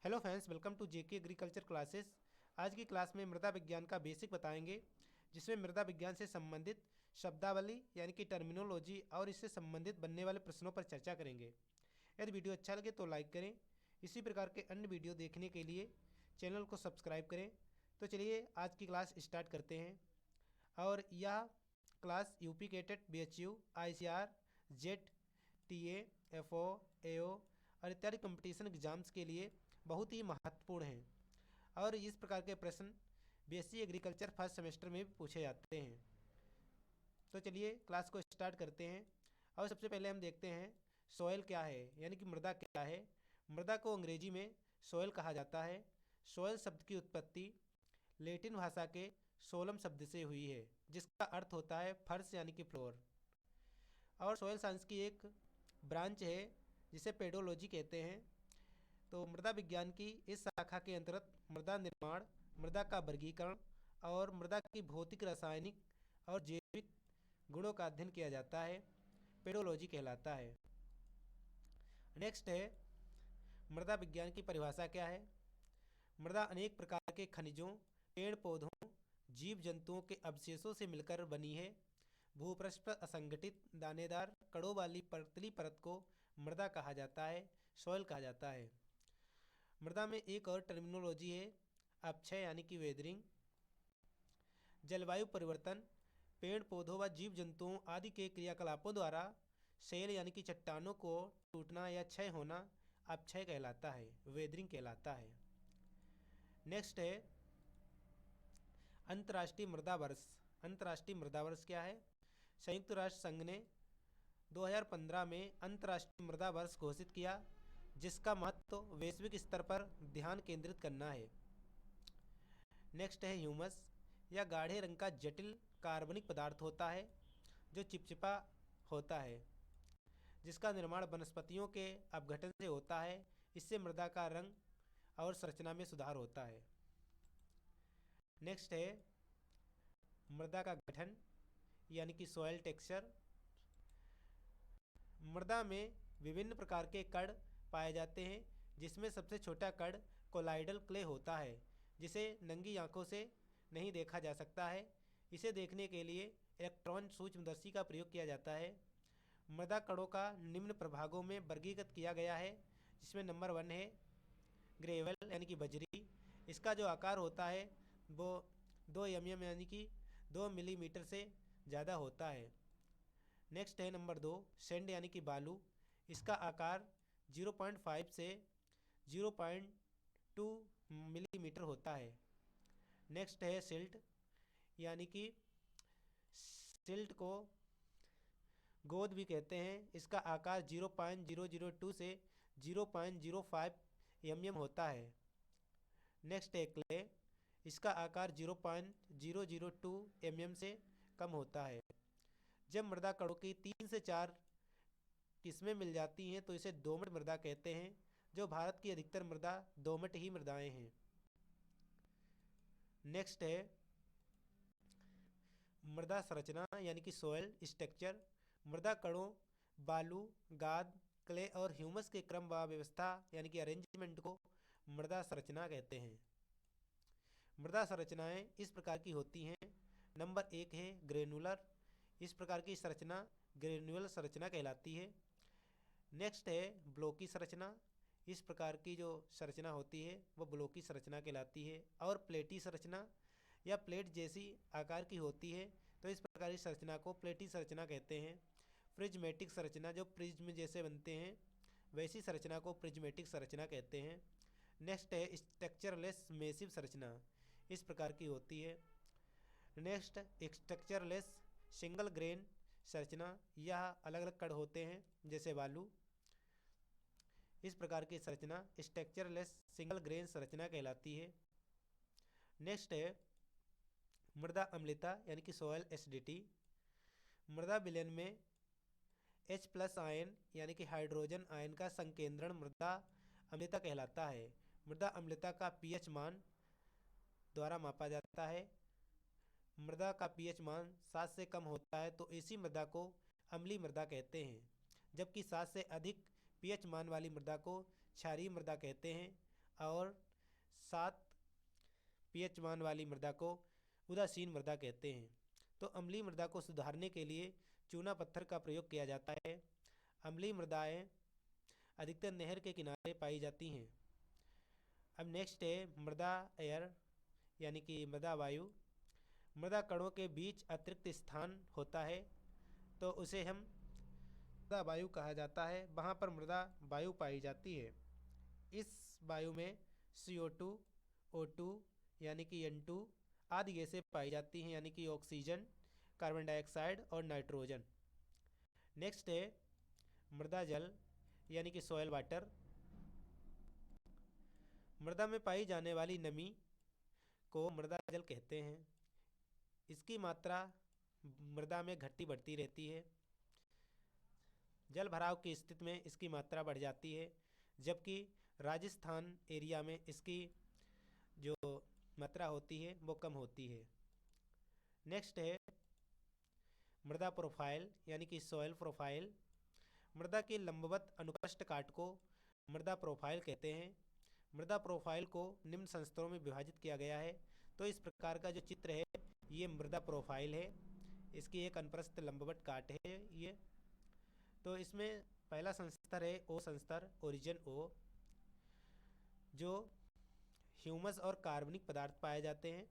Hello friends, welcome to JK agriculture classes. आज की class में मृदा विज्ञान का बेसिक बताएंगे, जिसमें मृदा विज्ञान से संबंधित शब्दावली यानी कि टर्मिनोलॉजी और इससे संबंधित बनने वाले प्रश्नों पर चर्चा करेंगे। यदि वीडियो अच्छा लगे तो लाइक करें। इसी प्रकार के अन्य वीडियो देखने के लिए चैनल को सब्सक्राइब करें। तो चलिए आज की क्लास स्टार्ट करते हैं। और यह क्लास यूपी केटेट, BHU, ICR, JET, TA, FO, AO और इत्यादि कंपटीशन एग्जाम्स के लिए बहुत ही महत्वपूर्ण है। और इस प्रकार के प्रश्न बीएससी एग्रीकल्चर फर्स्ट सेमेस्टर में भी पूछे जाते हैं। तो चलिए क्लास को स्टार्ट करते हैं। और सबसे पहले हम देखते हैं सॉइल क्या है, यानी कि मृदा क्या है। मृदा को अंग्रेजी में सॉइल कहा जाता है। सॉइल शब्द की उत्पत्ति लैटिन भाषा के सोलम शब्द से हुई है, जिसका अर्थ होता है फर्श यानी कि फ्लोर। और सॉइल साइंस की एक ब्रांच है जिसे पेडोलॉजी कहते हैं। तो मृदा विज्ञान की इस शाखा के अंतर्गत मृदा निर्माण, मृदा का वर्गीकरण और मृदा की भौतिक, रासायनिक और जैविक गुणों का अध्ययन किया जाता है। पेडोलॉजी कहलाता है। नेक्स्ट है मृदा विज्ञान की परिभाषा क्या है। मृदा अनेक प्रकार के खनिजों, पेड़ पौधों, जीव जंतुओं के अवशेषों से मिलकर बनी है। भूपृष्ठ पर असंगठित दानेदार कणों वाली पतली परत को मृदा कहा जाता है, सॉइल कहा जाता है। मृदा में एक और टर्मिनोलॉजी है अपक्षय यानी कि वेदरिंग। जलवायु परिवर्तन, पेड़ पौधों व जीव जंतुओं आदि के क्रियाकलापों द्वारा सेल यानी कि चट्टानों को टूटना या क्षय होना अपक्षय कहलाता है, वेदरिंग कहलाता है। नेक्स्ट है अंतर्राष्ट्रीय मृदा वर्ष। अंतर्राष्ट्रीय मृदा वर्ष क्या है। संयुक्त राष्ट्र संघ ने 2015 में अंतर्राष्ट्रीय मृदा वर्ष घोषित किया, जिसका महत्व वैश्विक स्तर पर ध्यान केंद्रित करना है। नेक्स्ट है ह्यूमस। यह गाढ़े रंग का जटिल कार्बनिक पदार्थ होता है जो चिपचिपा होता है, जिसका निर्माण वनस्पतियों के अपघटन से होता है। इससे मृदा का रंग और संरचना में सुधार होता है। नेक्स्ट है मृदा का गठन यानी कि सॉइल टेक्सचर। मृदा में विभिन्न प्रकार के कण पाए जाते हैं, जिसमें सबसे छोटा कण कोलाइडल क्ले होता है, जिसे नंगी आंखों से नहीं देखा जा सकता है। इसे देखने के लिए इलेक्ट्रॉन सूक्ष्मदर्शी का प्रयोग किया जाता है। मृदा कणों का निम्न प्रभागों में वर्गीकृत किया गया है, जिसमें नंबर 1 है ग्रेवल यानी कि बजरी। इसका जो आकार होता है वो 2 mm यानी कि 2 मिलीमीटर से ज़्यादा होता है। नेक्स्ट है नंबर 2 सैंड यानी कि बालू। इसका आकार 0.5 से 0.2 मिलीमीटर होता है। नेक्स्ट है सिल्ट यानी कि सिल्ट को गोद भी कहते हैं। इसका आकार 0.002 से 0.05 mm होता है। नेक्स्ट है क्ले। इसका आकार 0.002 mm से कम होता है। जब मृदा कणों की 3 से 4 किस्में मिल जाती हैं तो इसे दोमट मृदा कहते हैं, जो भारत की अधिकतर मृदा दोमट ही मृदाएं हैं। नेक्स्ट है मृदा संरचना यानी कि सॉइल स्ट्रक्चर। मृदा कणों, बालू, गाद, क्ले और ह्यूमस के क्रम व व्यवस्था यानी कि अरेंजमेंट को मृदा संरचना कहते हैं। मृदा संरचनाएं इस प्रकार की होती हैं। नंबर 1 है ग्रेनुलर। इस प्रकार की संरचना ग्रेन्युलर संरचना कहलाती है। नेक्स्ट है ब्लॉकी संरचना। इस प्रकार की जो संरचना होती है वो ब्लॉकी संरचना कहलाती है। और प्लेटी संरचना या प्लेट जैसी आकार की होती है, तो इस प्रकार की संरचना को प्लेटी संरचना कहते हैं। प्रिज्मेटिक संरचना, जो प्रिज्म जैसे बनते हैं वैसी संरचना को प्रिज्मेटिक संरचना कहते हैं। नेक्स्ट है स्ट्रक्चरलेस मेसिव संरचना। इस प्रकार की होती है। नेक्स्ट स्ट्रक्चरलेस सिंगल ग्रेन संरचना। यह अलग अलग कण होते हैं जैसे बालू। इस प्रकार की संरचना स्ट्रक्चरलेस सिंगल ग्रेन संरचना कहलाती है। नेक्स्ट है मृदा अम्लता यानी कि सॉयल एसिडिटी। मृदा विलयन में H+ आयन यानी कि हाइड्रोजन आयन का संकेंद्रण मृदा अम्लता कहलाता है। मृदा अम्लता का pH मान द्वारा मापा जाता है। मृदा का pH मान 7 से कम होता है तो ऐसी मृदा को अम्लीय मृदा कहते हैं, जबकि 7 से अधिक pH मान वाली मृदा को क्षारीय मृदा कहते हैं। और 7 pH मान वाली मृदा को उदासीन मृदा कहते हैं। तो अम्लीय मृदा को सुधारने के लिए चूना पत्थर का प्रयोग किया जाता है। अम्लीय मृदाएं अधिकतर नहर के किनारे पाई जाती हैं। अब नेक्स्ट है मृदा एयर यानी कि मृदा वायु। मृदा कणों के बीच अतिरिक्त स्थान होता है तो उसे हम मृदा वायु कहा जाता है। वहाँ पर मृदा वायु पाई जाती है। इस वायु में CO2, O2 यानी कि N2 आदि गैसें पाई जाती हैं यानी कि ऑक्सीजन, कार्बन डाइऑक्साइड और नाइट्रोजन। नेक्स्ट है मृदा जल यानी कि सॉयल वाटर। मृदा में पाई जाने वाली नमी को मृदा जल कहते हैं। इसकी मात्रा मृदा में घटती बढ़ती रहती है। जल भराव की स्थिति में इसकी मात्रा बढ़ जाती है, जबकि राजस्थान एरिया में इसकी जो मात्रा होती है वो कम होती है। नेक्स्ट है मृदा प्रोफाइल यानी कि सॉइल प्रोफाइल। मृदा के लंबवत अनुप्रस्थ काट को मृदा प्रोफाइल कहते हैं। मृदा प्रोफाइल को निम्न संस्तरों में विभाजित किया गया है। तो इस प्रकार का जो चित्र है ये मृदा प्रोफाइल है। इसकी एक अनुप्रस्थ लंबवत काट है ये। तो इसमें पहला संस्तर है ओ संस्तर, ओरिजिन ओ, जो ह्यूमस और कार्बनिक पदार्थ पाए जाते हैं।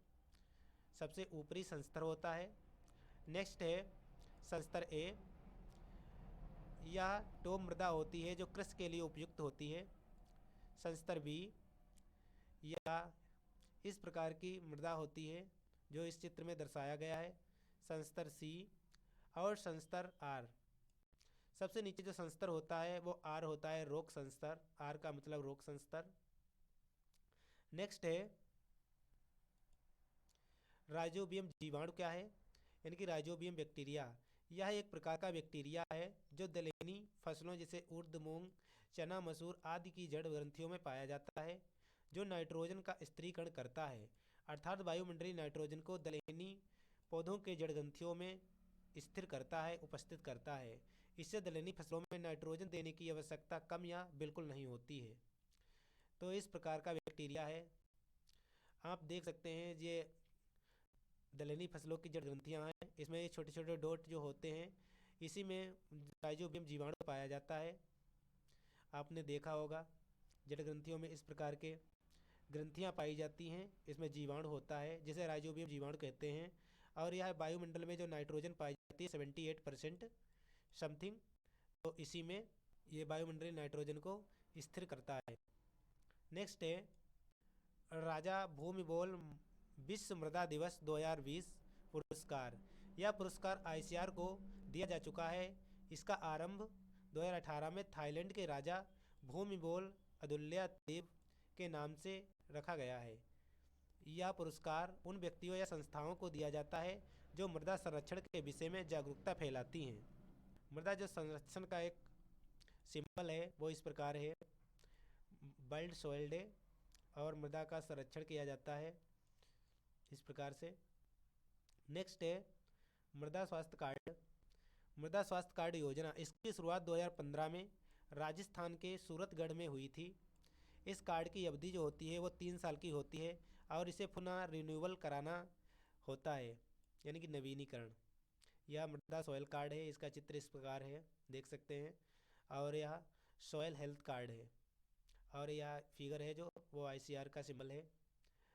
सबसे ऊपरी संस्तर होता है। नेक्स्ट है संस्तर ए। यह टोप मृदा होती है जो कृषि के लिए उपयुक्त होती है। संस्तर बी, या इस प्रकार की मृदा होती है जो इस चित्र में दर्शाया गया है। संस्तर सी और संस्तर आर। सबसे नीचे जो संस्तर होता है वो आर होता है, रोग संस्तर। आर का मतलब रोग संस्तर। नेक्स्ट है राइजोबियम जीवाणु क्या है, यानी कि राइजोबियम बैक्टीरिया। यह एक प्रकार का बैक्टीरिया है जो दलहनी फसलों जैसे उर्द, मूंग, चना, मसूर आदि की जड़ ग्रंथियों में पाया जाता है, जो नाइट्रोजन का स्थिरीकरण करता है। अर्थात वायुमंडलीय नाइट्रोजन को दलहनी पौधों के जड़ ग्रंथियों में स्थिर करता है, उपस्थित करता है। इससे दलहनी फसलों में नाइट्रोजन देने की आवश्यकता कम या बिल्कुल नहीं होती है। तो इस प्रकार का बैक्टीरिया है। आप देख सकते हैं ये दलहनी फसलों की जड़ ग्रंथियाँ हैं। इसमें छोटे छोटे डॉट जो होते हैं इसी में राइजोबियम जीवाणु पाया जाता है। आपने देखा होगा जड़ ग्रंथियों में इस प्रकार के ग्रंथियाँ पाई जाती हैं, इसमें जीवाणु होता है जिसे राइजोबियम जीवाणु कहते हैं। और यह वायुमंडल में जो नाइट्रोजन पाई जाती है 78% समथिंग, तो इसी में ये वायुमंडलीय नाइट्रोजन को स्थिर करता है। नेक्स्ट है राजा भूमिबोल विश्व मृदा दिवस 2020 पुरस्कार। यह पुरस्कार ICAR को दिया जा चुका है। इसका आरंभ 2018 में थाईलैंड के राजा भूमिबोल अदुल्यदेव के नाम से रखा गया है। यह पुरस्कार उन व्यक्तियों या संस्थाओं को दिया जाता है जो मृदा संरक्षण के विषय में जागरूकता फैलाती हैं। मृदा जो संरक्षण का एक सिंबल है वो इस प्रकार है, वर्ल्ड सॉइल डे, और मृदा का संरक्षण किया जाता है इस प्रकार से। नेक्स्ट है मृदा स्वास्थ्य कार्ड। मृदा स्वास्थ्य कार्ड योजना, इसकी शुरुआत 2015 में राजस्थान के सूरतगढ़ में हुई थी। इस कार्ड की अवधि जो होती है वो 3 साल की होती है और इसे पुनः रिन्यूअल कराना होता है, यानी कि नवीनीकरण। यह मृदा सॉयल कार्ड है। इसका चित्र इस प्रकार है, देख सकते हैं। और यह सॉयल हेल्थ कार्ड है और यह फिगर है जो वो ICAR का सिंबल है।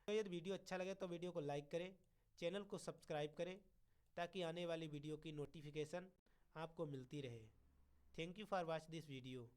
तो यदि वीडियो अच्छा लगे तो वीडियो को लाइक करें, चैनल को सब्सक्राइब करें ताकि आने वाली वीडियो की नोटिफिकेशन आपको मिलती रहे। Thank you for watch this video.